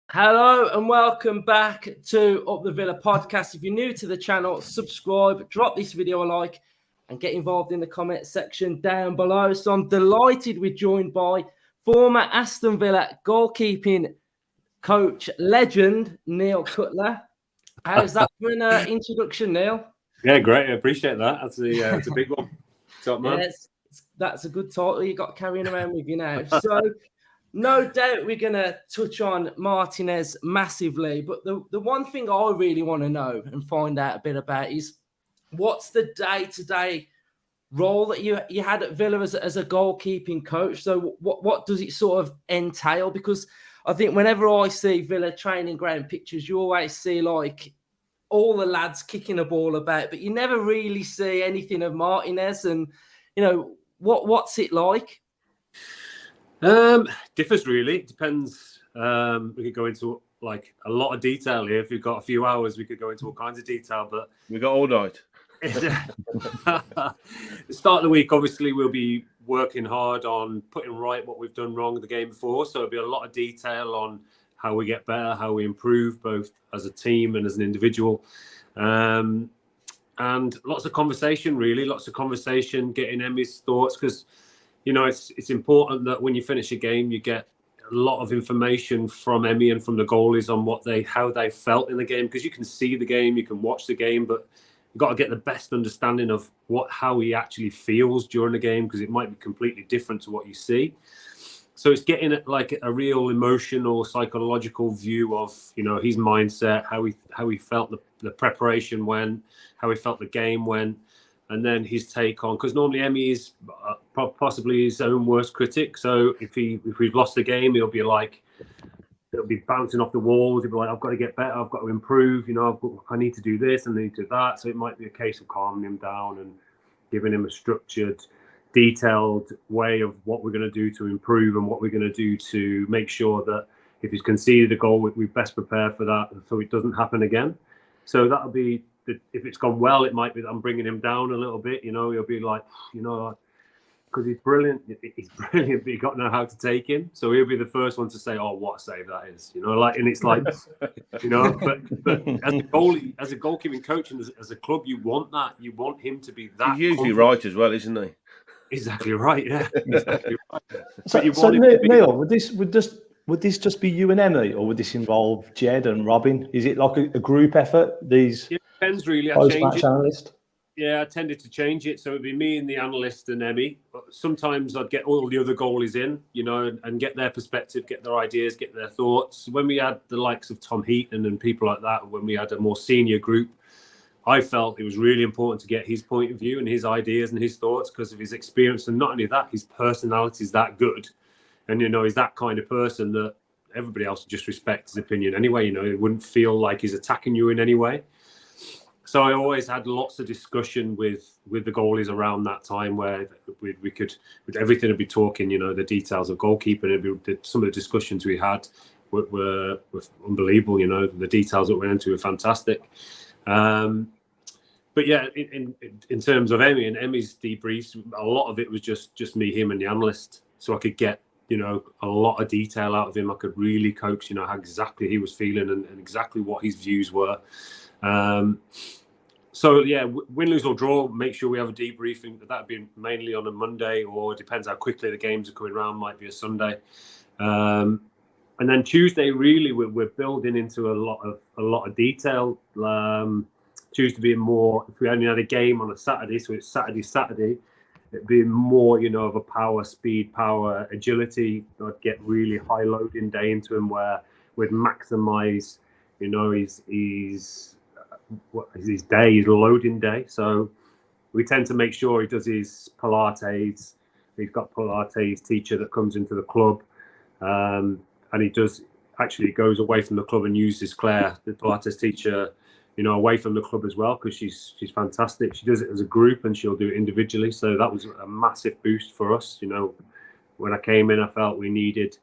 Hello and welcome back to Up the Villa podcast. If you're new to the channel, subscribe, drop this video a like, and get involved in the comment section down below. So I'm delighted we're joined by former Aston Villa goalkeeping coach legend, Neil Cutler. How's that for an introduction, Neil? Yeah, great. I appreciate that. That's a big one. Top man. Yes, that's a good title you got carrying around with you now. So no doubt we're going to touch on Martinez massively. But the one thing I really want to know and find out a bit about is what's the day-to-day role that you had at Villa as a goalkeeping coach? So what does it sort of entail? Because I think whenever I see Villa training ground pictures, you always see like all the lads kicking a ball about, but you never really see anything of Martinez. And, you know, what's it like? Differs really. It depends. We could go into like a lot of detail here. If we've got a few hours, we could go into all kinds of detail, but we got all night. The start of the week, obviously, we'll be working hard on putting right what we've done wrong the game before. So it'll be a lot of detail on how we get better, how we improve, both as a team and as an individual. And lots of conversation, really. Lots of conversation, getting Emi's thoughts, because, you know, it's important that when you finish a game, you get a lot of information from Emi and from the goalies on how they felt in the game, because you can see the game, you can watch the game, but you've got to get the best understanding of how he actually feels during the game, because it might be completely different to what you see. So it's getting like a real emotional, psychological view of, you know, his mindset, how he felt the preparation went, how he felt the game went, and then his take on, because normally Emi is possibly his own worst critic. So if we've lost the game, he'll be bouncing off the walls. He'll be like, I've got to get better. I've got to improve. You know, I need to do this and I need to do that. So it might be a case of calming him down and giving him a structured, detailed way of what we're going to do to improve and what we're going to do to make sure that if he's conceded a goal, we best prepare for that so it doesn't happen again. So that'll be, if it's gone well, it might be that I'm bringing him down a little bit. You know, he'll be like, you know, because he's brilliant. He's brilliant, but you got to know how to take him. So he'll be the first one to say, "Oh, what a save that is!" You know, like, and it's like, you know, but as a goalie, as a goalkeeping coach, and as a club, you want that. You want him to be that. He's usually right as well, isn't he? Exactly right. Yeah. Exactly right. So Neil, would this just be you and Emi, or would this involve Jed and Robin? Is it like a group effort? These it depends really. Post-match analyst. Yeah, I tended to change it. So it'd be me and the analyst and Emi. But sometimes I'd get all the other goalies in, you know, and get their perspective, get their ideas, get their thoughts. When we had the likes of Tom Heaton and people like that, when we had a more senior group, I felt it was really important to get his point of view and his ideas and his thoughts because of his experience. And not only that, his personality is that good. And, you know, he's that kind of person that everybody else would just respect his opinion anyway. You know, it wouldn't feel like he's attacking you in any way. So I always had lots of discussion with the goalies around that time where we could, with everything, would be talking, you know, the details of goalkeeping. Some of the discussions we had were unbelievable. You know, the details that we went into were fantastic. But yeah, in terms of Emi and Emi's debriefs, a lot of it was just me, him, and the analyst. So I could get, you know, a lot of detail out of him. I could really coach, you know, how exactly he was feeling and exactly what his views were. So yeah, win, lose or draw, make sure we have a debriefing. That'd be mainly on a Monday, or it depends how quickly the games are coming around. Might be a Sunday, and then Tuesday. Really, we're building into a lot of detail. Tuesday being more. If we only had a game on a Saturday, so it's Saturday, it'd be more, you know, of a power, speed, power, agility. I'd get really high loading day into him where we'd maximise, you know, his day, his loading day. So we tend to make sure he does his Pilates. He's got Pilates teacher that comes into the club, and he goes away from the club and uses Claire, the Pilates teacher, you know, away from the club as well, because she's fantastic. She does it as a group and she'll do it individually. So that was a massive boost for us. You know, when I came in, I felt we needed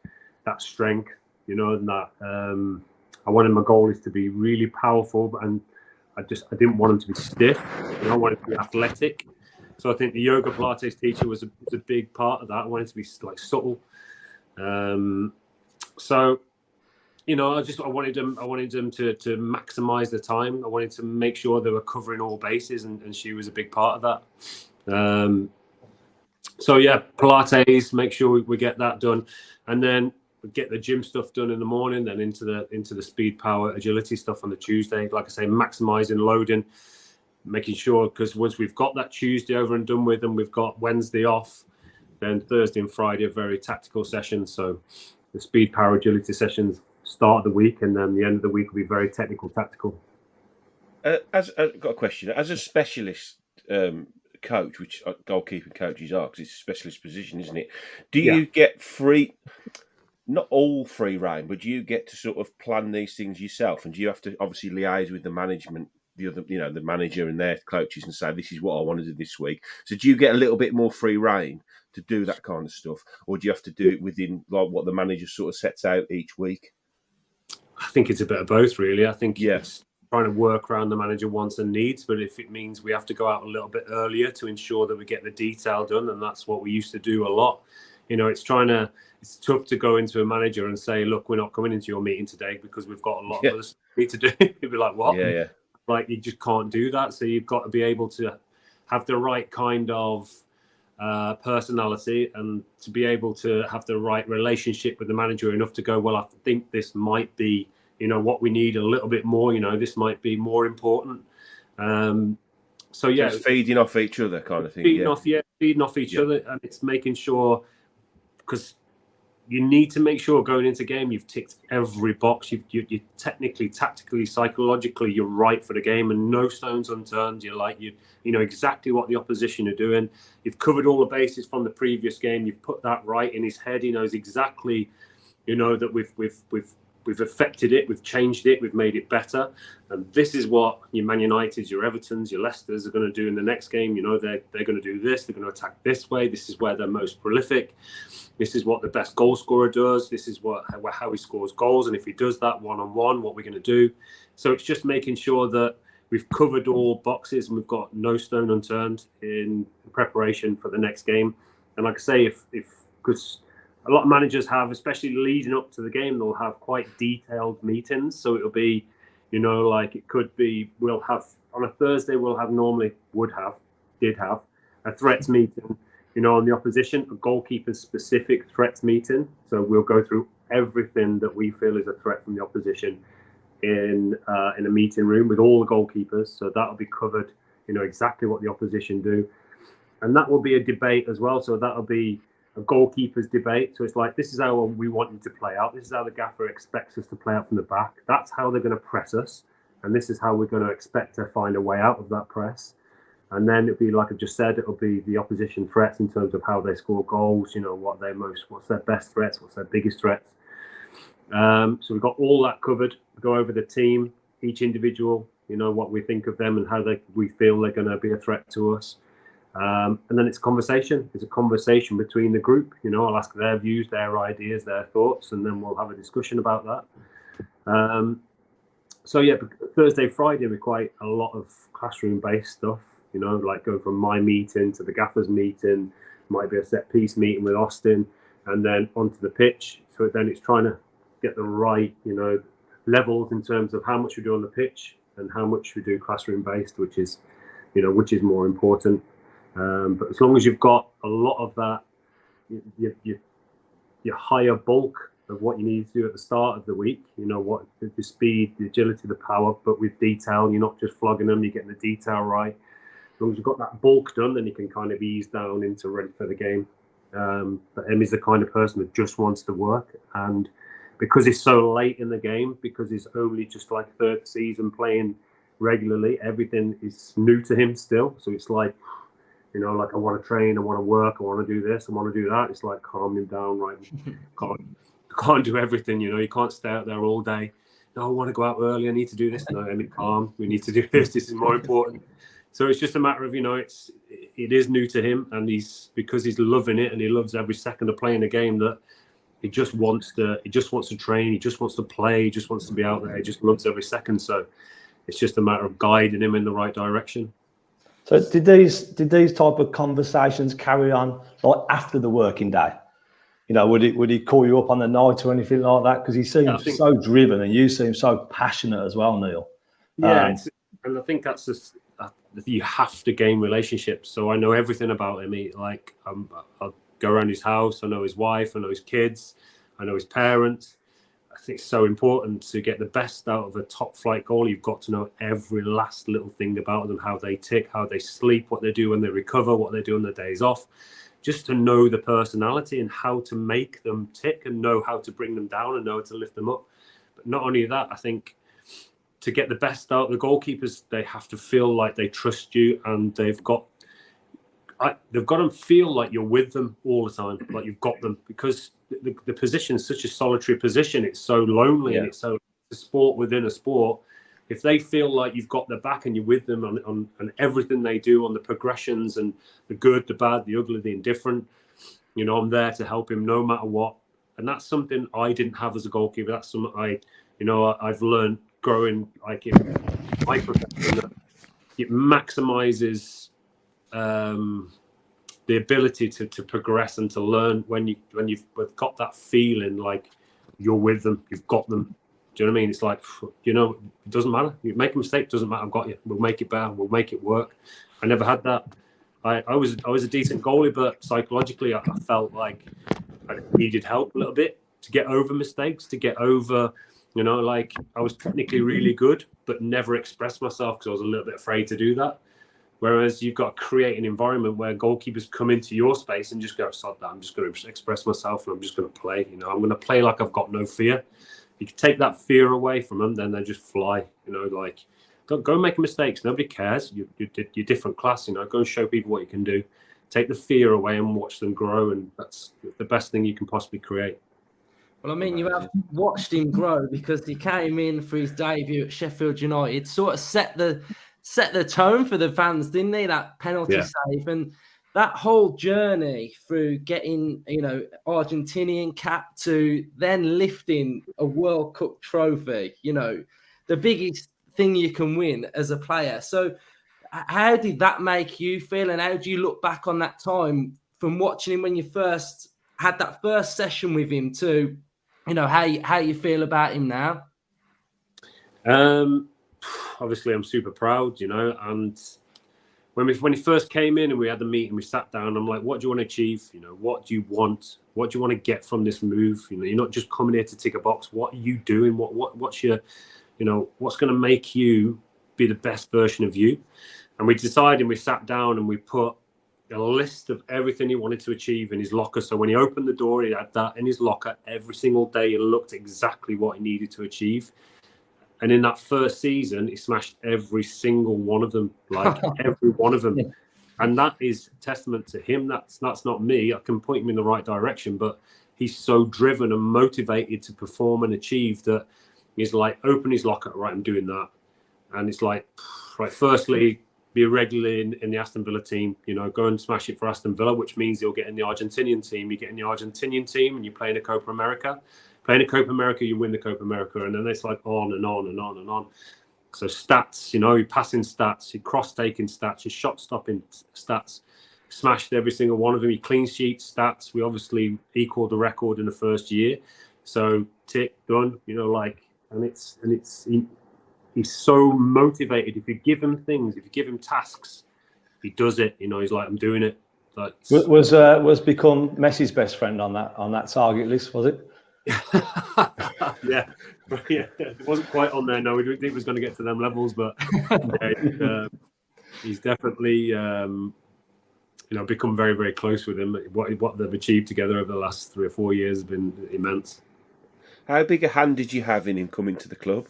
that strength, you know, and that I wanted my goalies to be really powerful and I didn't want them to be stiff. I wanted to be athletic. So I think the yoga Pilates teacher was a big part of that. I wanted to be like subtle. So, I wanted them to maximize the time. I wanted to make sure they were covering all bases, and she was a big part of that. So yeah, Pilates, make sure we get that done, and then we get the gym stuff done in the morning, then into the speed, power, agility stuff on the Tuesday. Like I say, maximizing loading, making sure, because once we've got that Tuesday over and done with, and we've got Wednesday off, then Thursday and Friday are very tactical sessions. So the speed, power, agility sessions start of the week, and then the end of the week will be very technical, tactical. I've got a question. As a specialist coach, which goalkeeping coaches are, because it's a specialist position, isn't it? Do you get free, not all free rein, but do you get to sort of plan these things yourself? And do you have to obviously liaise with the management, the manager and their coaches, and say, this is what I want to do this week? So do you get a little bit more free rein to do that kind of stuff, or do you have to do it within like what the manager sort of sets out each week? I think it's a bit of both, really. I think it's trying to work around the manager wants and needs, but if it means we have to go out a little bit earlier to ensure that we get the detail done, and that's what we used to do a lot. It's tough to go into a manager and say, look, we're not coming into your meeting today because we've got a lot of other stuff we need to do. You'd be like, what? Yeah. Like, you just can't do that. So you've got to be able to have the right kind of personality, and to be able to have the right relationship with the manager enough to go, well, I think this might be, what we need a little bit more, this might be more important. So it's feeding off each other kind of thing. Feeding off each other, and it's making sure, because you need to make sure going into game you've ticked every box. You're technically, tactically, psychologically, you're right for the game, and no stones unturned. You know exactly what the opposition are doing. You've covered all the bases from the previous game. You've put that right in his head. He knows exactly, that we've affected it, we've changed it, we've made it better. And this is what your Man Uniteds, your Evertons, your Leicesters are going to do in the next game. They're going to do this. They're going to attack this way. This is where they're most prolific. This is what the best goal scorer does. This is how he scores goals. And if he does that one-on-one, what we're going to do. So it's just making sure that we've covered all boxes and we've got no stone unturned in preparation for the next game. And like I say, because a lot of managers have, especially leading up to the game, they'll have quite detailed meetings. So it'll be, it could be, we'll have on a Thursday, did have a threats meeting, on the opposition, a goalkeeper specific threats meeting. So we'll go through everything that we feel is a threat from the opposition in a meeting room with all the goalkeepers. So that'll be covered, exactly what the opposition do. And that will be a debate as well. So that'll be a goalkeeper's debate. So it's like, this is how we want you to play out. This is how the gaffer expects us to play out from the back. That's how they're going to press us. And this is how we're going to expect to find a way out of that press. And then it'll be, like I just said, it'll be the opposition threats in terms of how they score goals, what's their best threats, what's their biggest threats. So we've got all that covered. We go over the team, each individual, what we think of them and how we feel they're going to be a threat to us. And then it's a conversation. It's a conversation between the group. I'll ask their views, their ideas, their thoughts, and then we'll have a discussion about that. Thursday, Friday, we're quite a lot of classroom-based stuff. Like going from my meeting to the gaffer's meeting, might be a set-piece meeting with Austin, and then onto the pitch. So then it's trying to get the right, levels in terms of how much we do on the pitch and how much we do classroom-based, which is more important. But as long as you've got a lot of that, your higher bulk of what you need to do at the start of the week, what the speed, the agility, the power, but with detail, you're not just flogging them, you're getting the detail right. As long as you've got that bulk done, then you can kind of ease down into ready for the game. But Emi's the kind of person that just wants to work. And because he's so late in the game, because he's only just like third season playing regularly, everything is new to him still. So it's like, I want to train, I want to work, I want to do this, I want to do that. It's like, calm him down, right? Can't do everything, you can't stay out there all day. No, I want to go out early, I need to do this. No, Emi, calm, we need to do this is more important. So it's just a matter of, it is new to him, and because he's loving it and he loves every second of playing the game, that he just wants to train, he just wants to play, he just wants to be out there, he just loves every second. So it's just a matter of guiding him in the right direction. So did these type of conversations carry on like after the working day? You know, would he call you up on the night or anything like that? Because he seems so driven, and you seem so passionate as well, Neil. Yeah, and I think that's just you have to gain relationships. So I know everything about him. Like I'll go around his house. I know his wife. I know his kids. I know his parents. I think it's so important to get the best out of a top flight goalie. You've got to know every last little thing about them, how they tick, how they sleep, what they do when they recover, what they do on their days off. Just to know the personality and how to make them tick and know how to bring them down and know how to lift them up. But not only that, I think to get the best out of the goalkeepers, they have to feel like they trust you, and they've got to feel like you're with them all the time, like you've got them, because the position is such a solitary position. It's so lonely, and it's so a sport within a sport. If they feel like you've got their back and you're with them on everything they do, on the progressions and the good, the bad, the ugly, the indifferent, you know, I'm there to help him no matter what. And that's something I didn't have as a goalkeeper. That's something I've learned growing like in my profession, that it maximizes the ability to progress and to learn when you've got that feeling like you're with them, you've got them. Do you know what I mean? It's like, you know, it doesn't matter. You make a mistake, doesn't matter. I've got you. We'll make it better. We'll make it work. I never had that. I was a decent goalie, but psychologically, I felt like I needed help a little bit to get over mistakes, to get over, you know, like I was technically really good, but never expressed myself because I was a little bit afraid to do that. Whereas you've got to create an environment where goalkeepers come into your space and just go, sod that, I'm just going to express myself and I'm just going to play. You know, I'm going to play like I've got no fear. You can take that fear away from them, then they just fly. You know, like go make mistakes. Nobody cares. You're different class. You know, go and show people what you can do. Take the fear away and watch them grow, and that's the best thing you can possibly create. Well, I mean, you have watched him grow because he came in for his debut at Sheffield United, sort of set the tone for the fans, didn't he? That penalty save, and that whole journey through getting, you know, Argentinian cap to then lifting a World Cup trophy, you know, the biggest thing you can win as a player. So how did that make you feel? And how do you look back on that time from watching him when you first had that first session with him to, you know, how you feel about him now? Obviously, I'm super proud, you know, and when he first came in and we had the meeting, we sat down. I'm like, what do you want to achieve? You know, what do you want? What do you want to get from this move? You know, you're not just coming here to tick a box. What are you doing? What's your, you know, what's going to make you be the best version of you? And we decided, we sat down and we put a list of everything he wanted to achieve in his locker. So when he opened the door, he had that in his locker every single day. He looked exactly what he needed to achieve. And in that first season, he smashed every single one of them, like every one of them. And that is testament to him. That's not me. I can point him in the right direction, but he's so driven and motivated to perform and achieve that he's like, open his locker, right, I'm doing that. And it's like, right, firstly, be a regular in the Aston Villa team, you know, go and smash it for Aston Villa, which means you'll get in the Argentinian team. You get in the Argentinian team and you play in the Copa America. Playing the Copa America, you win the Copa America, and then it's like on and on and on and on. So stats, you know, your passing stats, your cross-taking stats, your shot-stopping stats, smashed every single one of them. Your clean sheet stats, we obviously equaled the record in the first year. So tick, done, you know, like, and he's so motivated. If you give him things, if you give him tasks, he does it. You know, he's like, I'm doing it. Like, was become Messi's best friend on that target list, was it? yeah, it wasn't quite on there. No, we didn't think it was going to get to them levels, but he's definitely, you know, become very, very close with him. What they've achieved together over the last 3 or 4 years has been immense. How big a hand did you have in him coming to the club?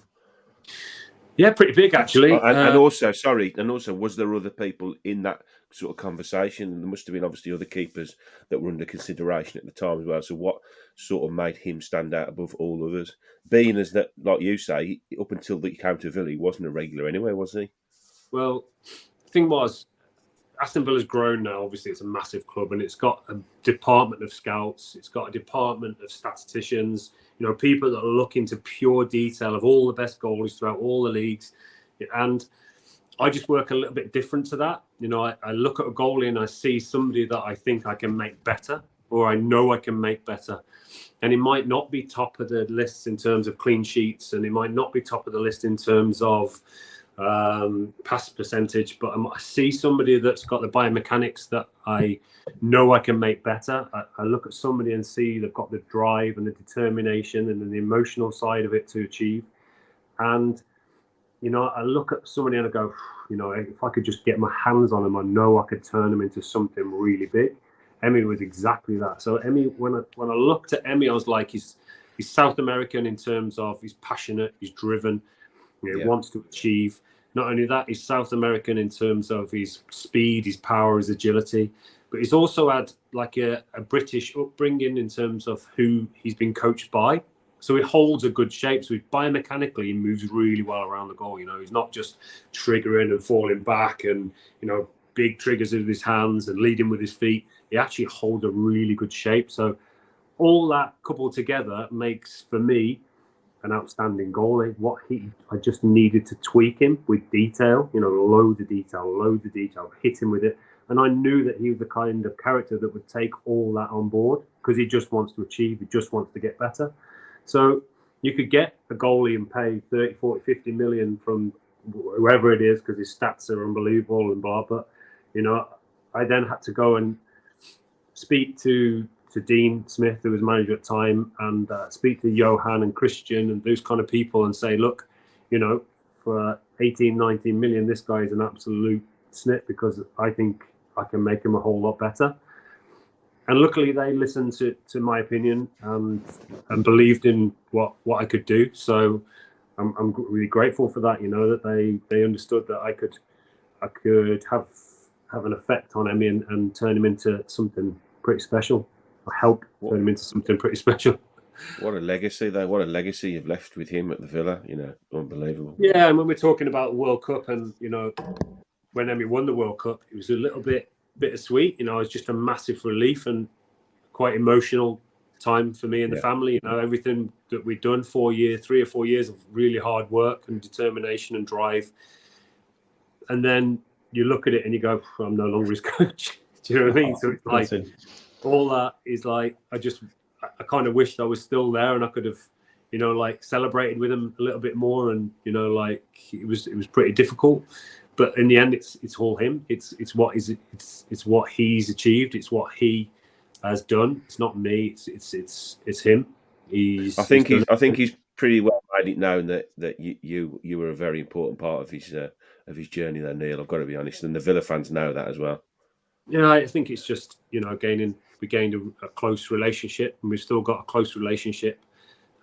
Yeah, pretty big actually. And also, was there other people in that sort of conversation? There must have been obviously other keepers that were under consideration at the time as well. So what sort of made him stand out above all others? Being as that, like you say, up until he came to Villa, he wasn't a regular anyway, was he? Well, the thing was, Aston Villa's grown now. Obviously, it's a massive club, and it's got a department of scouts. It's got a department of statisticians. You know, people that are looking to pure detail of all the best goalies throughout all the leagues. And I just work a little bit different to that. You know, I look at a goalie and I see somebody that I think I can make better, or I know I can make better. And it might not be top of the list in terms of clean sheets, and it might not be top of the list in terms of pass percentage, but I see somebody that's got the biomechanics that I know I can make better. I look at somebody and see they've got the drive and the determination and the emotional side of it to achieve. And, you know, I look at somebody and I go, you know, if I could just get my hands on them, I know I could turn them into something really big. Emi was exactly that. So Emi, when I looked at Emi, I was like, he's South American in terms of he's passionate, he's driven, you know, wants to achieve. Not only that, he's South American in terms of his speed, his power, his agility, but he's also had like a British upbringing in terms of who he's been coached by. So he holds a good shape. So biomechanically, he moves really well around the goal. You know, he's not just triggering and falling back and, you know, big triggers with his hands and leading with his feet. He actually holds a really good shape. So all that coupled together makes, for me, an outstanding goalie. I just needed to tweak him with detail, you know, loads of detail, hit him with it. And I knew that he was the kind of character that would take all that on board, because he just wants to achieve, he just wants to get better. So you could get a goalie and pay 30, 40, 50 million from whoever it is, because his stats are unbelievable and blah, but, you know, I then had to go and speak to Dean Smith, who was manager at the time, and speak to Johan and Christian and those kind of people and say, look, you know, for 18, 19 million, this guy is an absolute snip, because I think I can make him a whole lot better. And luckily they listened to my opinion and believed in what I could do. So I'm really grateful for that, you know, that they understood that I could have an effect on Emi and turn him into something pretty special. Help turn him into something pretty special. What a legacy, though. What a legacy you've left with him at the Villa. You know, unbelievable. Yeah, and when we're talking about the World Cup, and, you know, when Emi won the World Cup, it was a little bit bittersweet. You know, it was just a massive relief and quite emotional time for me and the family. You know, everything that we'd done 3 or 4 years of really hard work and determination and drive. And then you look at it and you go, I'm no longer his coach. Do you know what I mean? So it's like, all that is like, I kind of wished I was still there and I could have, you know, like celebrated with him a little bit more. And, you know, like it was pretty difficult, but in the end, it's all him. It's what he's achieved. It's what he has done. It's not me. It's him. I think he's pretty well made it known that you were a very important part of his journey there, Neil. I've got to be honest, and the Villa fans know that as well. Yeah, I think it's just, you know, we gained a close relationship, and we've still got a close relationship.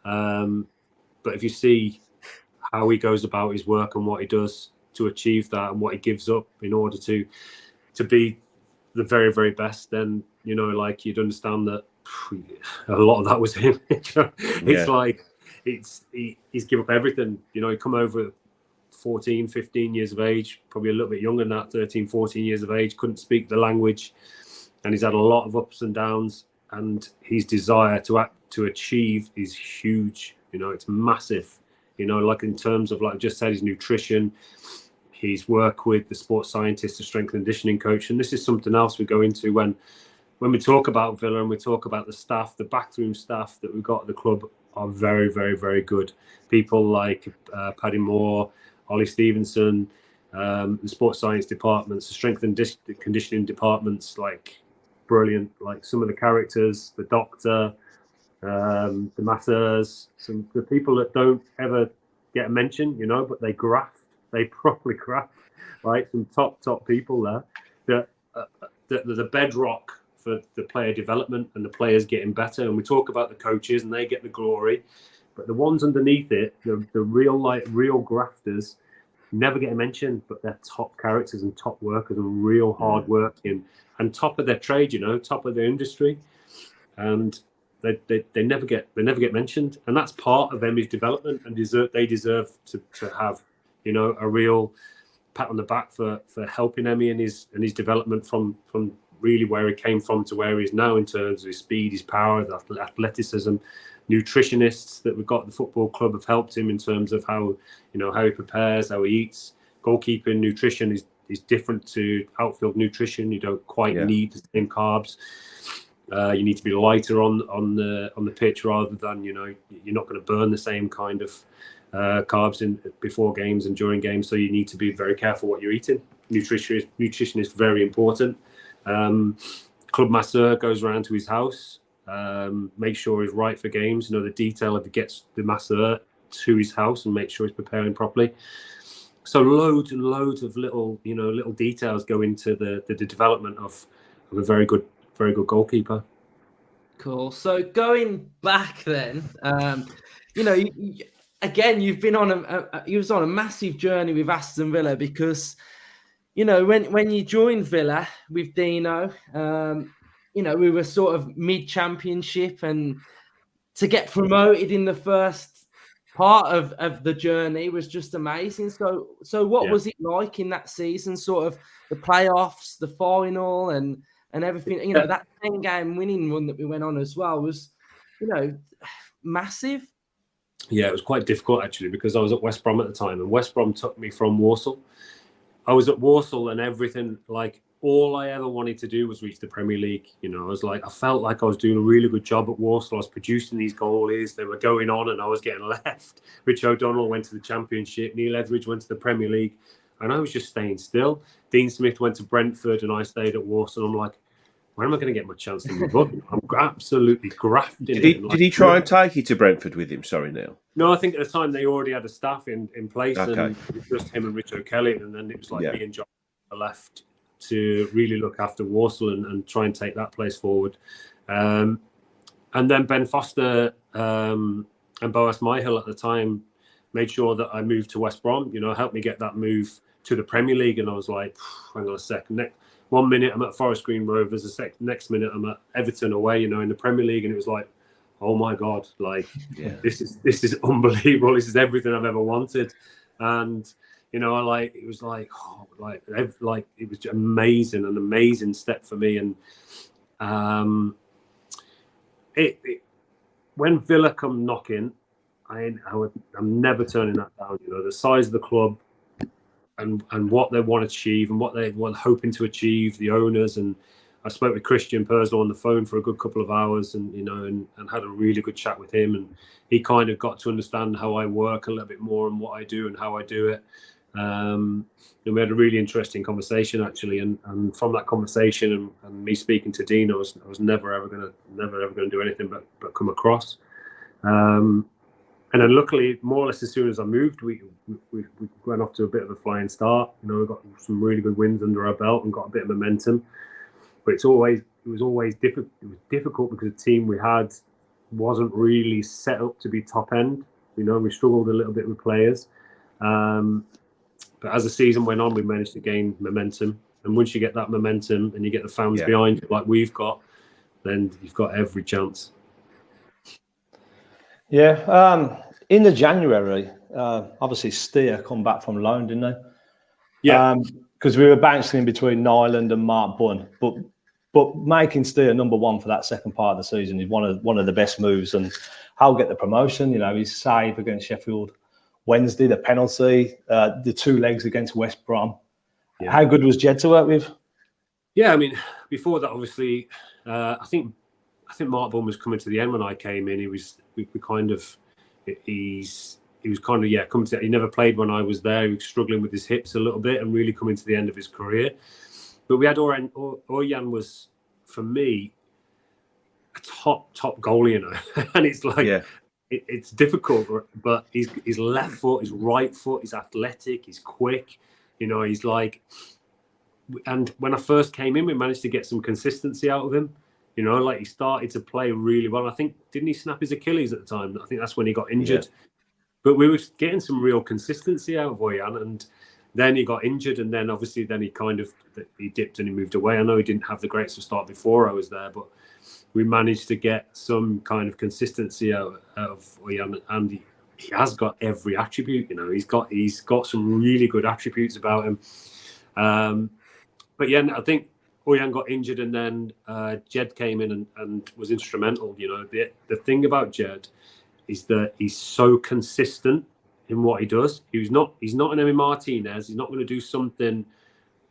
But if you see how he goes about his work and what he does to achieve that and what he gives up in order to be the very, very best, then, you know, like you'd understand that a lot of that was him. It's like he's given up everything. You know, he come over 14, 15 years of age, probably a little bit younger than that, 13, 14 years of age, couldn't speak the language. And he's had a lot of ups and downs, and his desire to achieve is huge. You know, it's massive. You know, like in terms of, like I just said, his nutrition, his work with the sports scientist, the strength and conditioning coach. And this is something else we go into when we talk about Villa and we talk about the staff, the backroom staff that we've got at the club are very, very, very good. People like Paddy Moore, Ollie Stevenson, the sports science departments, the strength and conditioning departments, like brilliant. Like some of the characters, the doctor, the masseurs, the people that don't ever get a mention, you know, but they properly graft, right? Some top people there that the bedrock for the player development and the players getting better. And we talk about the coaches and they get the glory, but the ones underneath it, the real grafters, never get a mention, but they're top characters and top workers and real hard working and top of their trade, you know, top of their industry. And they never get mentioned. And that's part of Emi's development, and they deserve to have, you know, a real pat on the back for helping Emi in his development from really where he came from to where he is now in terms of his speed, his power, his athleticism, nutritionists that we've got at the football club have helped him in terms of how he prepares, how he eats. Goalkeeping nutrition is different to outfield nutrition. You don't quite need the same carbs. You need to be lighter on the pitch rather than you're not going to burn the same kind of carbs in before games and during games. So you need to be very careful what you're eating. Nutrition is very important. Club masseur goes around to his house, make sure he's right for games. The detail of he gets the masseur to his house and make sure he's preparing properly. So loads and loads of little details go into the development of a very good goalkeeper. Cool. So going back then, again, you've been on you was on a massive journey with Aston Villa because, when you joined Villa with Dino, we were sort of mid-championship, and to get promoted in the first part of the journey was just amazing. So what was it like in that season, sort of the playoffs, the final, and everything? That 10-game winning run that we went on as well was, massive. Yeah, it was quite difficult actually because I was at West Brom at the time, and West Brom took me from Walsall. I was at Walsall and everything, like all I ever wanted to do was reach the Premier League. I felt like I was doing a really good job at Walsall. I was producing these goalies. They were going on and I was getting left. Rich O'Donnell went to the Championship. Neil Etheridge went to the Premier League. And I was just staying still. Dean Smith went to Brentford and I stayed at Walsall. I'm like, when am I going to get my chance to move up? I'm absolutely grafting. Did he try and take you to Brentford with him? Sorry, Neil. No, I think at the time they already had a staff in place. Okay. And it was just him and Rich O'Kelly. And then it was like me and John left to really look after Walsall and try and take that place forward. And then Ben Foster and Boas Myhill at the time made sure that I moved to West Brom, helped me get that move to the Premier League. And I was like, hang on a second. One minute I'm at Forest Green Rovers, next minute I'm at Everton away, in the Premier League. And it was like, oh my God, this is unbelievable. This is everything I've ever wanted. And it was it was amazing, an amazing step for me. And when Villa come knocking, I'm never turning that down. The size of the club and what they want to achieve and what they were hoping to achieve, the owners. And I spoke with Christian Purslow on the phone for a good couple of hours and had a really good chat with him. And he kind of got to understand how I work a little bit more and what I do and how I do it. And we had a really interesting conversation actually, and from that conversation and me speaking to Dean, I was never ever going to do anything but come across. And then luckily, more or less as soon as I moved, we went off to a bit of a flying start. We got some really good wins under our belt and got a bit of momentum. But it was always difficult. It was difficult because the team we had wasn't really set up to be top end. We struggled a little bit with players. But as the season went on, we managed to gain momentum. And once you get that momentum and you get the fans behind you like we've got, then you've got every chance. Yeah. In the January, obviously Steer come back from loan, didn't they? Yeah. Because we were bouncing in between Nyland and Mark Bunn. But making Steer number one for that second part of the season is one of the best moves. And I'll get the promotion. His save against Sheffield Wednesday, the penalty, the 2 legs against West Brom. Yeah. How good was Jed to work with? Yeah, I mean, before that, obviously, I think Mark Bunn was coming to the end when I came in. He was coming to. He never played when I was there. He was struggling with his hips a little bit and really coming to the end of his career. But we had Orjan was, for me, a top goalie, and it's like it's difficult. But his left foot, his right foot, he's athletic, he's quick. He's like. And when I first came in, we managed to get some consistency out of him. He started to play really well. I think, didn't he snap his Achilles at the time? I think that's when he got injured. Yeah. But we were getting some real consistency out of Orjan, and then he got injured, and then obviously he dipped and he moved away. I know he didn't have the greatest of start before I was there, but we managed to get some kind of consistency out of Orjan, and he has got every attribute. He's got some really good attributes about him. But yeah, I think Oyan got injured, and then Jed came in and was instrumental. You know, the thing about Jed is that he's so consistent in what he does. He's not an Emi Martinez. He's not going to do something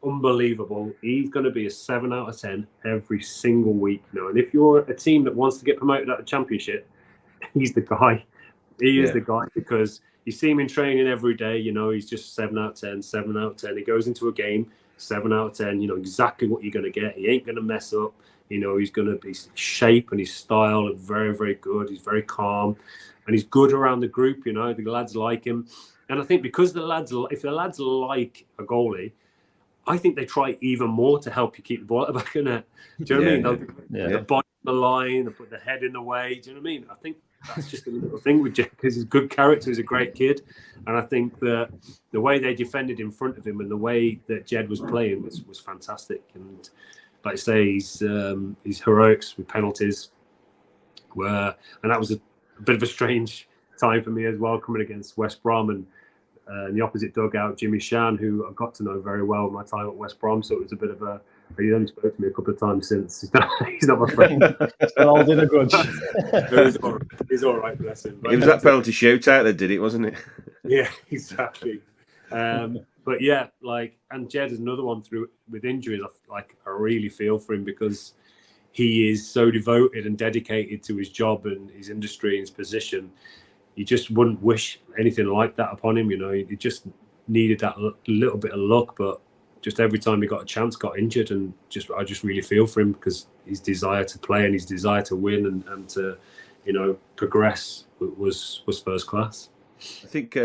unbelievable. He's going to be a 7 out of 10 every single week. You know, and if you're a team that wants to get promoted out of the Championship, he's the guy. He is the guy, because you see him in training every day. You know, he's just 7 out of 10, 7 out of 10. He goes into a game, 7 out of 10. You know exactly what you're going to get. He ain't going to mess up. You know, he's going to be shape, and his style are very, very good. He's very calm, and he's good around the group. You know, the lads like him. And I think because if the lads like a goalie, I think they try even more to help you keep the ball at the back of the net. Do you know what I mean? They'll put the body on the line, they'll put the head in the way. Do you know what I mean? I think that's just a little thing with Jed, because he's a good character, he's a great kid. And I think that the way they defended in front of him and the way that Jed was playing was fantastic. And like I say, his heroics with penalties were, and that was a bit of a strange time for me as well, coming against West Brom, and in the opposite dugout, Jimmy Shan, who I got to know very well in my time at West Brom. So it was a bit of a, he only spoke to me a couple of times since. He's not my friend. Holding a grudge. He's all right, bless him. But it was that penalty shootout that did it, wasn't it? Yeah, exactly. But yeah, and Jed is another one with injuries. I really feel for him, because he is so devoted and dedicated to his job and his industry and his position. You just wouldn't wish anything like that upon him. You know, he just needed that little bit of luck, but just every time he got a chance, got injured, and I just really feel for him, because his desire to play and his desire to win and to, you know, progress was first class. I think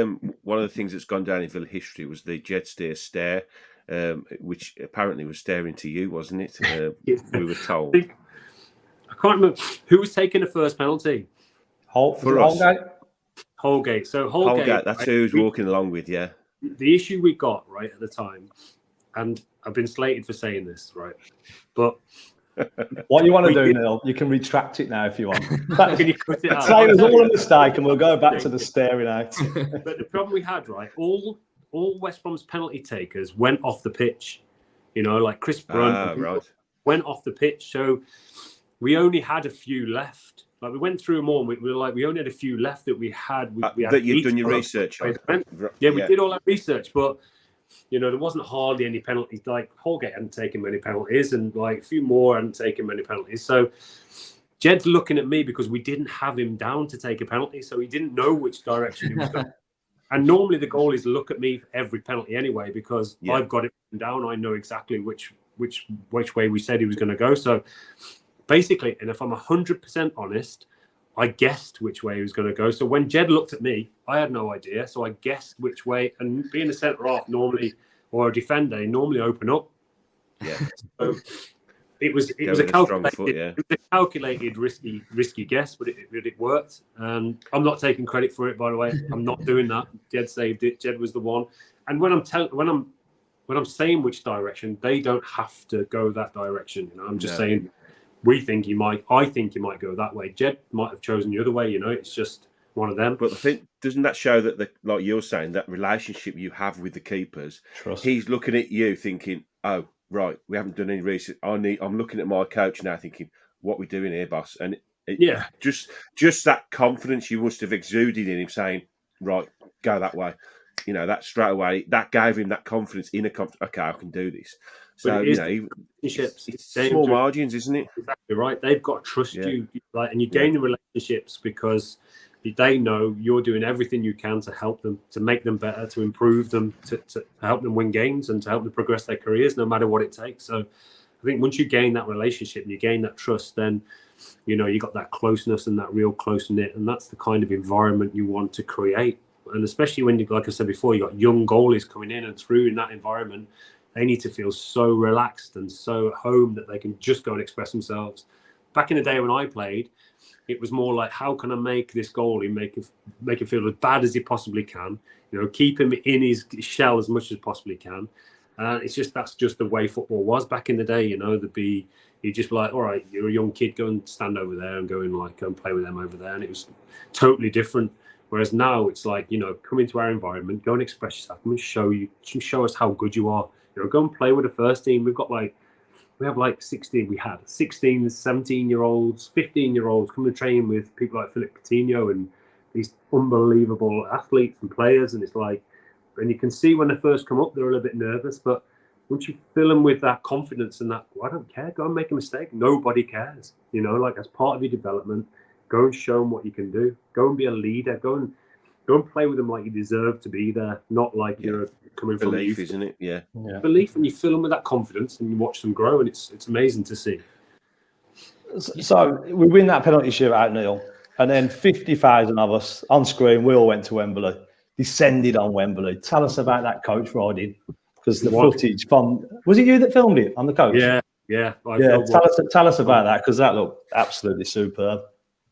one of the things that's gone down in Villa history was the Jed Steer stare, which apparently was staring to you, wasn't it? We were told. I can't remember who was taking the first penalty. Holgate. So Holgate, that's who he was walking along with, yeah. The issue we got right at the time, and I've been slated for saying this, right? But what you want to do, Neil, you can retract it now if you want. Can you cut it out? Say it was all a mistake, and we'll go back to the staring out. But the problem we had, right? All West Brom's penalty takers went off the pitch. You know, like Chris Brunt went off the pitch. So we only had a few left. Like, we went through them all, and we were like, we only had a few left that we had. We had that you've done your research on. Yeah, we did all that research, but you know, there wasn't hardly any penalties. Like, Holgate hadn't taken many penalties, and like a few more hadn't taken many penalties. So Jed's looking at me because we didn't have him down to take a penalty, so he didn't know which direction he was going. And normally the goalies look at me for every penalty anyway, because I've got it down. I know exactly which way we said he was going to go. So basically, and if I'm 100% honest, I guessed which way he was going to go. So when Jed looked at me, I had no idea. So I guessed which way. And being a centre half normally, or a defender, they normally open up. Yeah. So it was a calculated, risky guess, but it worked. And I'm not taking credit for it, by the way. I'm not doing that. Jed saved it. Jed was the one. And when I'm saying which direction, they don't have to go that direction. You know, I'm just saying. I think he might go that way. Jed might have chosen the other way, you know, it's just one of them. But I think, doesn't that show that, like you're saying, that relationship you have with the keepers, trust. He's looking at you thinking, oh, right, we haven't done any research. I'm looking at my coach now thinking, what are we doing here, boss? And just that confidence you must have exuded in him saying, right, go that way. You know, that straight away, that gave him that confidence, inner confidence. Okay, I can do this. So, you know, it's small margins, isn't it? Exactly right. They've got to trust you, right? And you gain the relationships because they know you're doing everything you can to help them, to make them better, to improve them, to help them win games and to help them progress their careers, no matter what it takes. So I think once you gain that relationship and you gain that trust, then, you know, you got that closeness and that real close-knit, and that's the kind of environment you want to create. And especially when, like I said before, you got young goalies coming in and through in that environment, they need to feel so relaxed and so at home that they can just go and express themselves. Back in the day when I played, it was more like, how can I make this goalie make him feel as bad as he possibly can? You know, keep him in his shell as much as possibly can. That's just the way football was back in the day. You know, you'd just be like, all right, you're a young kid, go and stand over there and go and play with them over there, and it was totally different. Whereas now it's like, you know, come into our environment, go and express yourself, and show us how good you are. You know, go and play with the first team. We've got like we have like 16, 17-year-olds, 15-year-olds coming to train with people like Philip Coutinho and these unbelievable athletes and players. And it's like, and you can see when they first come up, they're a little bit nervous, but once you fill them with that confidence and that, I don't care, go and make a mistake. Nobody cares, like as part of your development, go and show them what you can do. Go and be a leader. Go and play with them like you deserve to be there, not like you're coming from belief, isn't it? Yeah. Belief, and you fill them with that confidence and you watch them grow, and it's amazing to see. So we win that penalty shootout, Neil, and then 50,000 of us on screen, we all went to Wembley, descended on Wembley. Tell us about that coach riding. Because the footage from, was it you that filmed it on the coach? Yeah. Tell us about that, because that looked absolutely superb.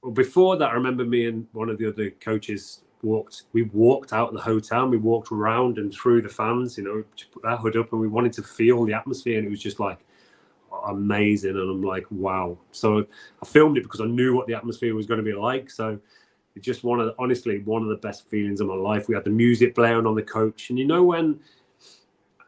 Well, before that, I remember me and one of the other coaches walked out of the hotel and we walked around and through the fans, just put that hood up, and we wanted to feel the atmosphere, and it was just like amazing. And I'm like, wow. So I filmed it because I knew what the atmosphere was going to be like. So it's just honestly one of the best feelings of my life. We had the music blaring on the coach, and when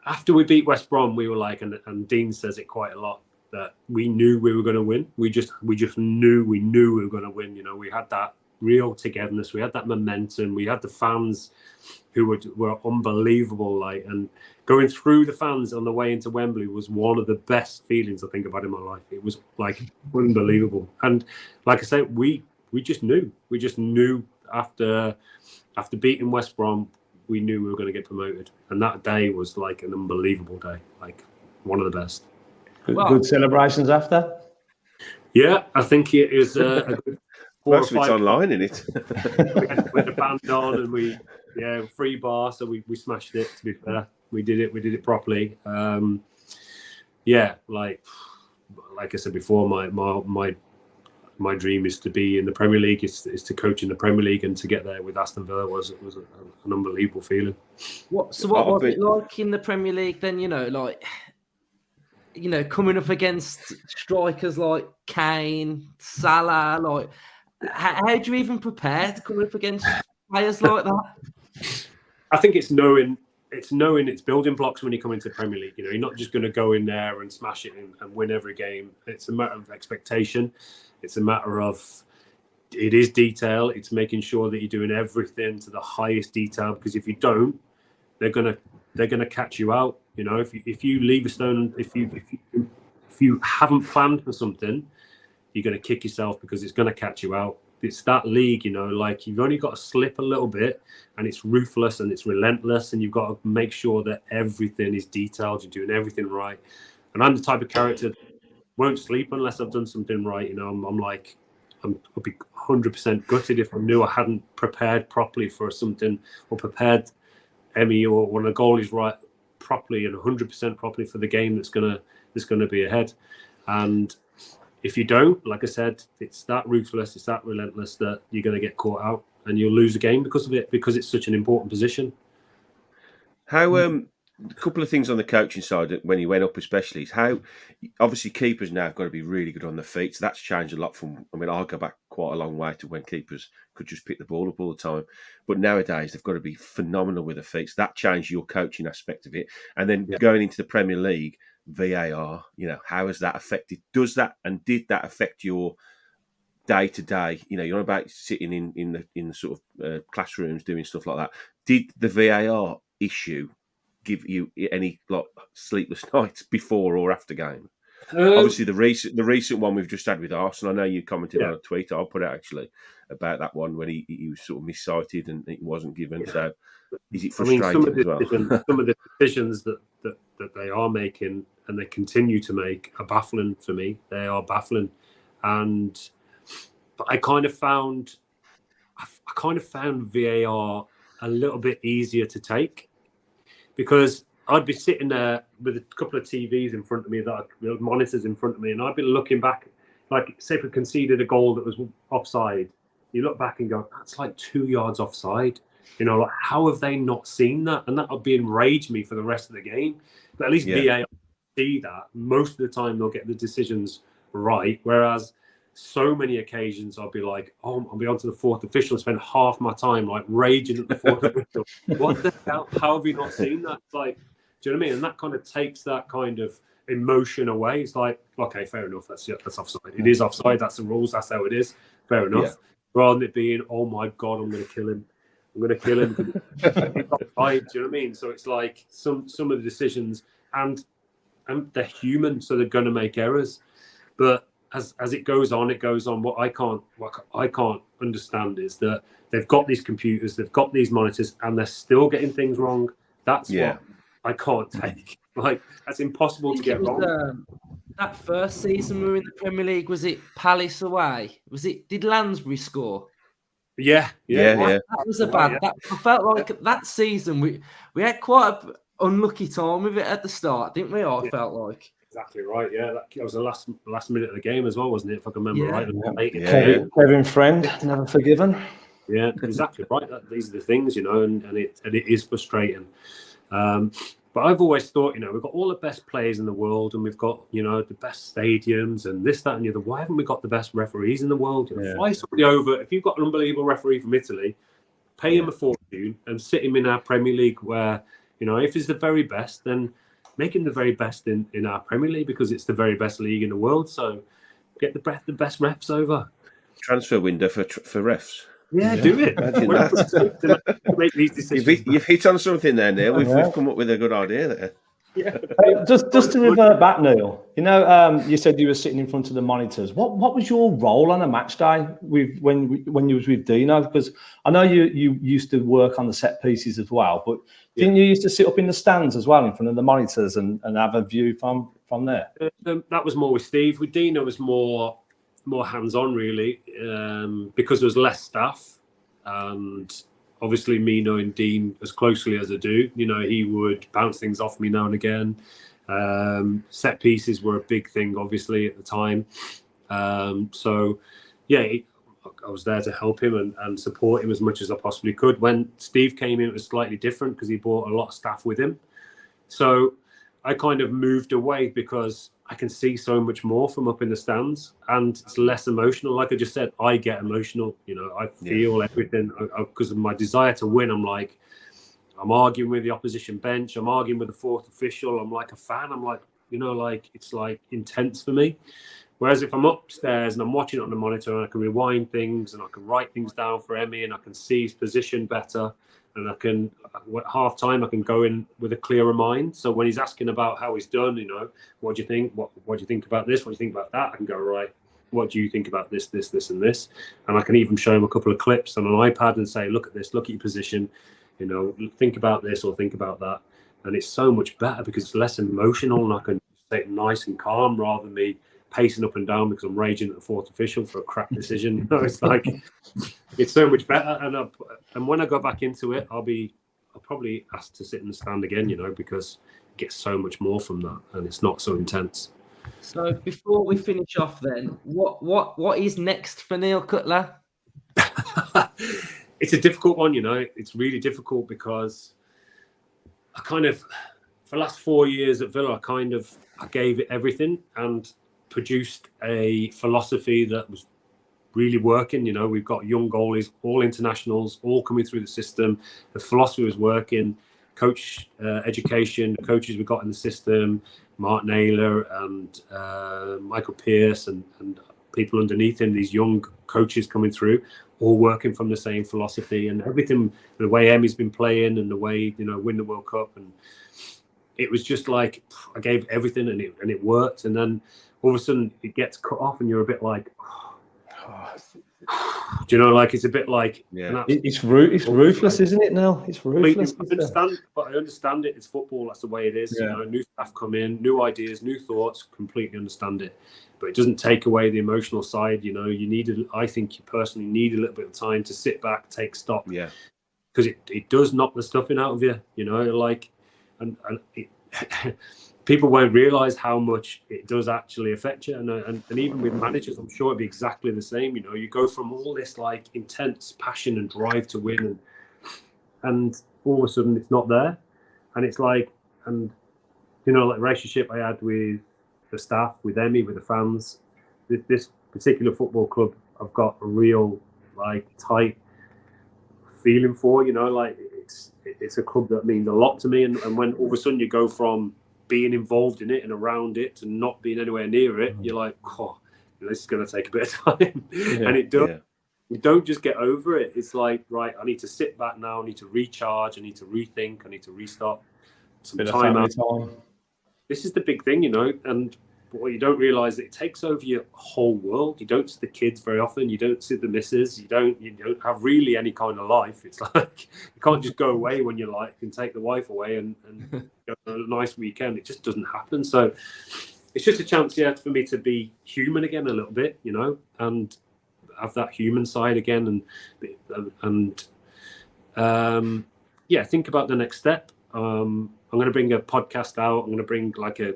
after we beat West Brom, we were like, and Dean says it quite a lot, that we knew we were going to win. We just knew we were going to win. We had that real togetherness. We had that momentum. We had the fans who were unbelievable. And going through the fans on the way into Wembley was one of the best feelings I think I've had in my life. It was like unbelievable. And like I said, we just knew. We just knew after beating West Brom, we knew we were going to get promoted. And that day was like an unbelievable day, like one of the best. Good celebrations after? Yeah, I think it is a good 4 or 5. It's online, isn't it? We had a band on and free bar, so we smashed it, to be fair. We did it properly. Like I said before, my dream is to be in the Premier League, is to coach in the Premier League, and to get there with Aston Villa was an unbelievable feeling. What was it like in the Premier League then? Coming up against strikers like Kane, Salah, like how do you even prepare to come up against players like that? I think it's knowing its building blocks when you come into the Premier League. You're not just going to go in there and smash it and win every game. It's a matter of expectation. It's a matter of, it is detail. It's making sure that you're doing everything to the highest detail, because if you don't, they're gonna catch you out. If you leave a stone, if you haven't planned for something, you're gonna kick yourself, because it's gonna catch you out. It's that league, like you've only got to slip a little bit, and it's ruthless and it's relentless, and you've got to make sure that everything is detailed. You're doing everything right. And I'm the type of character that won't sleep unless I've done something right. I'll be 100% gutted if I knew I hadn't prepared properly for something, or prepared Emi or one of the goalies right properly and 100% properly for the game that's gonna be ahead. And if you don't, like I said, it's that ruthless, it's that relentless, that you're going to get caught out and you'll lose a game because of it, because it's such an important position. How a couple of things on the coaching side when he went up, especially, is how obviously keepers now have got to be really good on their feet. So that's changed a lot from, I'll go back quite a long way to when keepers could just pick the ball up all the time. But nowadays they've got to be phenomenal with their feet. So that changed your coaching aspect of it. And then going into the Premier League, VAR, how has that affected? Did that affect your day to day? You're about sitting in the sort of classrooms doing stuff like that. Did the VAR issue give you any sleepless nights before or after game? Obviously, the recent one we've just had with Arsenal, I know you commented on a tweet, I'll put it actually, about that one when he was sort of missighted and it wasn't given. So is it frustrating as well? Some of the decisions that they are making and they continue to make are baffling for me. They are baffling. But I kind of found VAR a little bit easier to take, because I'd be sitting there with a couple of TVs in front of me, monitors in front of me, and I'd be looking back, like say if we conceded a goal that was offside, you look back and go, that's like 2 yards offside. Like how have they not seen that? And that would be enrage me for the rest of the game. But at least VAR see that. Most of the time they'll get the decisions right, whereas so many occasions I'll be like, I'll be on to the fourth official and spend half my time like raging at the fourth official. What the hell? How have you not seen that? It's like, do you know what I mean? And that kind of takes that kind of emotion away. It's like, okay, fair enough. That's offside. It is offside. That's the rules. That's how it is. Fair enough. Yeah. Rather than it being, oh my God, I'm going to kill him. I'm going to kill him. Do you know what I mean? So it's like some of the decisions, and they're human, so they're going to make errors. But as it goes on, What I can't understand is that they've got these computers, they've got these monitors, and they're still getting things wrong. That's what I can't take. Like, that's impossible to get wrong. That first season we were in the Premier League, was it Palace away? Did Lansbury score? Yeah. That was a bad. That, I felt like that season we had quite an unlucky time with it at the start, didn't we? I felt like. Exactly right. Yeah, that was the last minute of the game as well, wasn't it? If I can remember right. Kevin Friend, never forgiven. Yeah, exactly right. These are the things, and it is frustrating. But I've always thought, we've got all the best players in the world, and we've got, the best stadiums and this, that, and the other. Why haven't we got the best referees in the world? Fly somebody over. If you've got an unbelievable referee from Italy, pay him a fortune and sit him in our Premier League where, if he's the very best, then make him the very best in our Premier League, because it's the very best league in the world. So get the best refs over. Transfer window for refs. Yeah, do it. Make these decisions. You've hit on something there, Neil. We've come up with a good idea there. Yeah. Just to revert back, Neil. You said you were sitting in front of the monitors. What was your role on a match day when you was with Dino? Because I know you used to work on the set pieces as well, but didn't you used to sit up in the stands as well in front of the monitors and have a view from there? That was more with Steve. With Dino, was more hands-on, really, because there was less staff, and obviously me knowing Dean as closely as I do, he would bounce things off me now and again. Set pieces were a big thing, obviously, at the time. So, yeah, I was there to help him and support him as much as I possibly could. When Steve came in, it was slightly different because he brought a lot of staff with him. So I kind of moved away because I can see so much more from up in the stands, and it's less emotional. Like I just said, I get emotional. I feel everything because of my desire to win. I'm arguing with the opposition bench. I'm arguing with the fourth official. I'm like a fan. I'm like, it's like intense for me. Whereas if I'm upstairs and I'm watching it on the monitor and I can rewind things and I can write things down for Emi and I can see his position better, and at half time I can go in with a clearer mind. So when he's asking about how he's done, what do you think? What do you think about this? What do you think about that? I can go, right, what do you think about this, and this? And I can even show him a couple of clips on an iPad and say, look at this, look at your position, think about this or think about that. And it's so much better because it's less emotional and I can stay nice and calm rather than me pacing up and down because I'm raging at the fourth official for a crap decision. It's like, it's so much better. And when I go back into it, I'll probably ask to sit in the stand again, because it gets so much more from that and it's not so intense. So before we finish off then, what is next for Neil Cutler? It's a difficult one, it's really difficult because for the last 4 years at Villa, I gave it everything and produced a philosophy that was really working. We've got young goalies, all internationals, all coming through the system. The philosophy was working. Coach education, the coaches we got in the system, Mark Naylor and Michael Pearce and people underneath him, these young coaches coming through, all working from the same philosophy and everything, the way Emi's been playing and the way, win the World Cup. And it was just like, I gave everything and it worked. And then all of a sudden it gets cut off and you're a bit like, do you know, like it's a bit like it's ruthless, isn't it? Now it's ruthless. I understand it. It's football. That's the way it is. New staff come in, new ideas, new thoughts. Completely understand it, but it doesn't take away the emotional side. I think you personally need a little bit of time to sit back, take stock. Yeah, because it does knock the stuffing out of you. And people won't realise how much it does actually affect you. And even with managers, I'm sure it'd be exactly the same. You go from all this like intense passion and drive to win, and all of a sudden it's not there. And it's like, like the relationship I had with the staff, with Emi, with the fans, this particular football club, I've got a real like tight feeling for. It's a club that means a lot to me. And when all of a sudden you go from being involved in it and around it and not being anywhere near it, you're like, oh, this is going to take a bit of time. And it does. You don't just get over it. It's like, right, I need to sit back now. I need to recharge. I need to rethink. I need to restart. Some time out. This is the big thing, and what you don't realize is it takes over your whole world. You don't see the kids very often. You don't see the missus. You don't have really any kind of life. It's like you can't just go away when you like and take the wife away and go on a nice weekend. It just doesn't happen. So it's just a chance, for me to be human again a little bit, and have that human side again, and think about the next step. I'm going to bring a podcast out. I'm going to bring like a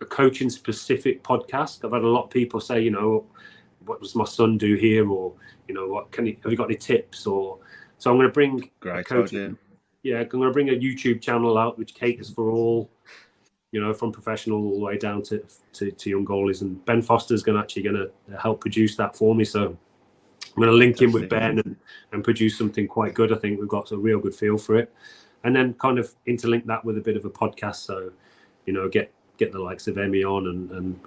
coaching specific podcast. I've had a lot of people say, what does my son do here, or have you got any tips? Or so I'm going to bring great coaching. Yeah, I'm going to bring a YouTube channel out which caters for all, from professional all the way down to young goalies. And Ben Foster's going to help produce that for me. So I'm going to link in with Ben and produce something quite good. I think we've got a real good feel for it. And then kind of interlink that with a bit of a podcast. So, get the likes of Emi on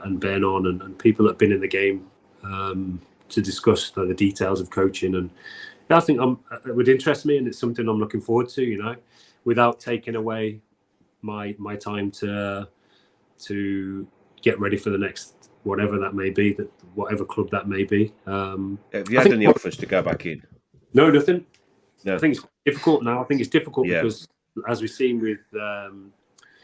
and Ben on and people that have been in the game to discuss the details of coaching. And I think it would interest me, and it's something I'm looking forward to, without taking away my time to get ready for the next whatever that may be, whatever club that may be. Have you had any offers to go back in? No, nothing. No. I think it's difficult now. I think it's difficult because, as we've seen with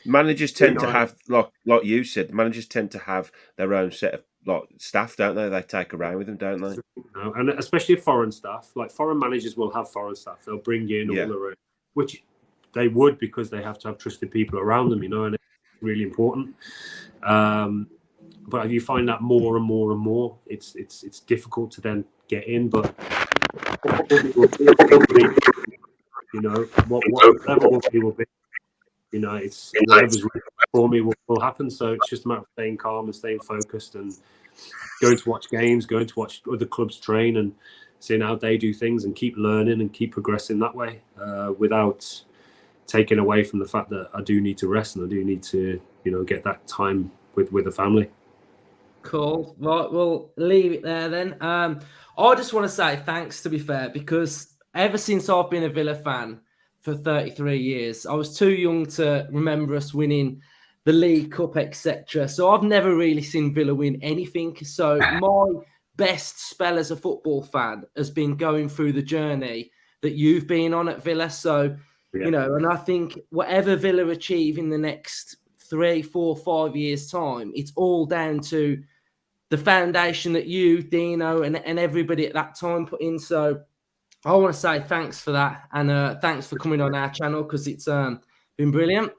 managers tend to have, like you said, managers tend to have their own set of staff, don't they? They take around with them, don't they? No, and especially foreign staff. Like foreign managers will have foreign staff. They'll bring in all their own, which they would because they have to have trusted people around them, and it's really important. But if you find that more and more and more, it's difficult to then get in. But whatever he will be, it's whatever's right for me will happen. So it's just a matter of staying calm and staying focused and going to watch games, going to watch other clubs train and seeing how they do things and keep learning and keep progressing that way without taking away from the fact that I do need to rest and I do need to, get that time with the family. Cool. Right, we'll leave it there then. I just want to say thanks, to be fair, because ever since I've been a Villa fan for 33 years, I was too young to remember us winning the League Cup, etc. So I've never really seen Villa win anything. So my best spell as a football fan has been going through the journey that you've been on at Villa. So, and I think whatever Villa achieve in the next 3, 4, 5 years' time, it's all down to the foundation that you, Dino, and everybody at that time put in. So I want to say thanks for that. And thanks for coming on our channel because it's been brilliant.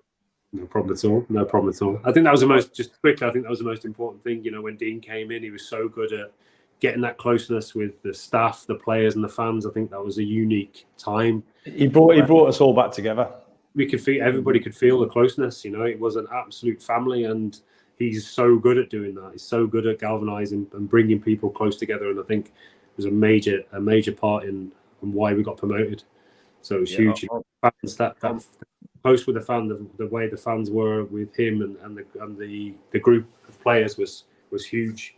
No problem at all. No problem at all. I think that was the most, just quickly, I think that was the most important thing. When Dean came in, he was so good at getting that closeness with the staff, the players and the fans. I think that was a unique time. He brought us all back together. We could feel, everybody could feel the closeness, it was an absolute family, and he's so good at doing that. He's so good at galvanizing and bringing people close together. And I think it was a major part in why we got promoted. So it was huge. Fans, that close with the fan, the way the fans were with him and the group of players was huge.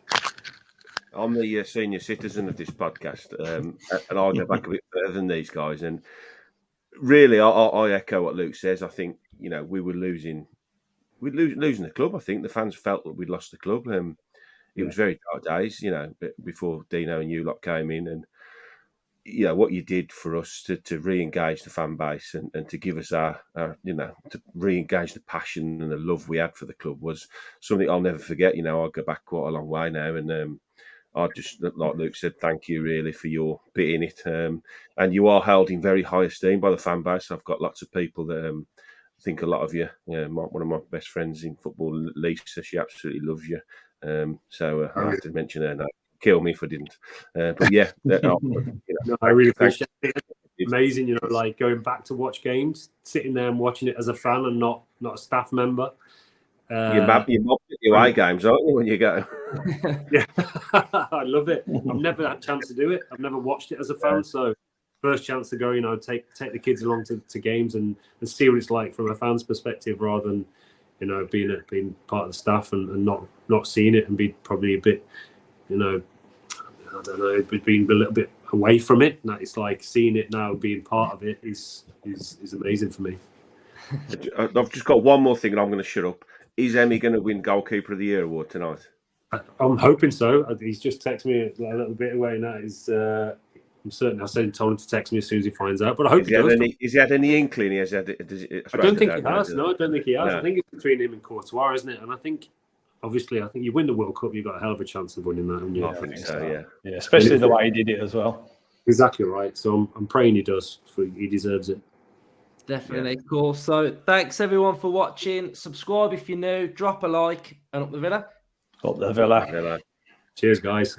I'm the senior citizen of this podcast, and I'll go back a bit further than these guys. And really, I echo what Luke says. I think we were losing the club. I think the fans felt that we'd lost the club. It was very dark days, before Dino and you lot came in, and what you did for us to re-engage the fan base and to give us our to re-engage the passion and the love we had for the club was something I'll never forget. I'll go back quite a long way now, and I just, like Luke said, thank you really for your bit in it. And you are held in very high esteem by the fan base. I've got lots of people that think a lot of you. One of my best friends in football, Lisa, she absolutely loves you. So I have to mention her now. Kill me if I didn't. But yeah, no, I really appreciate it. Amazing, like going back to watch games, sitting there and watching it as a fan and not a staff member. You're mobbed at your away games, aren't you, when you go? Yeah, I love it. I've never had a chance to do it. I've never watched it as a fan, so first chance to go, take the kids along to games and see what it's like from a fan's perspective rather than, you know, being part of the staff and not seeing it and be probably a bit, you know, I don't know, being a little bit away from it. And that it's like seeing it now, being part of it is amazing for me. I've just got one more thing, and I'm going to shut up. Is Emi going to win Goalkeeper of the Year award tonight? I'm hoping so. He's just texted me a little bit away now. I'm certain I told him to text me as soon as he finds out. But I hope he does. Has he had any inkling? I don't think he has. No, I don't think he has. No. I think it's between him and Courtois, isn't it? And I think you win the World Cup, you've got a hell of a chance of winning that. Haven't you? I think so. Yeah, especially the way he did it as well. Exactly right. So I'm praying he does. He deserves it. Definitely. Cool. So thanks everyone for watching. Subscribe if you're new. Drop a like, and up the Villa. Up the Villa. Cheers, guys.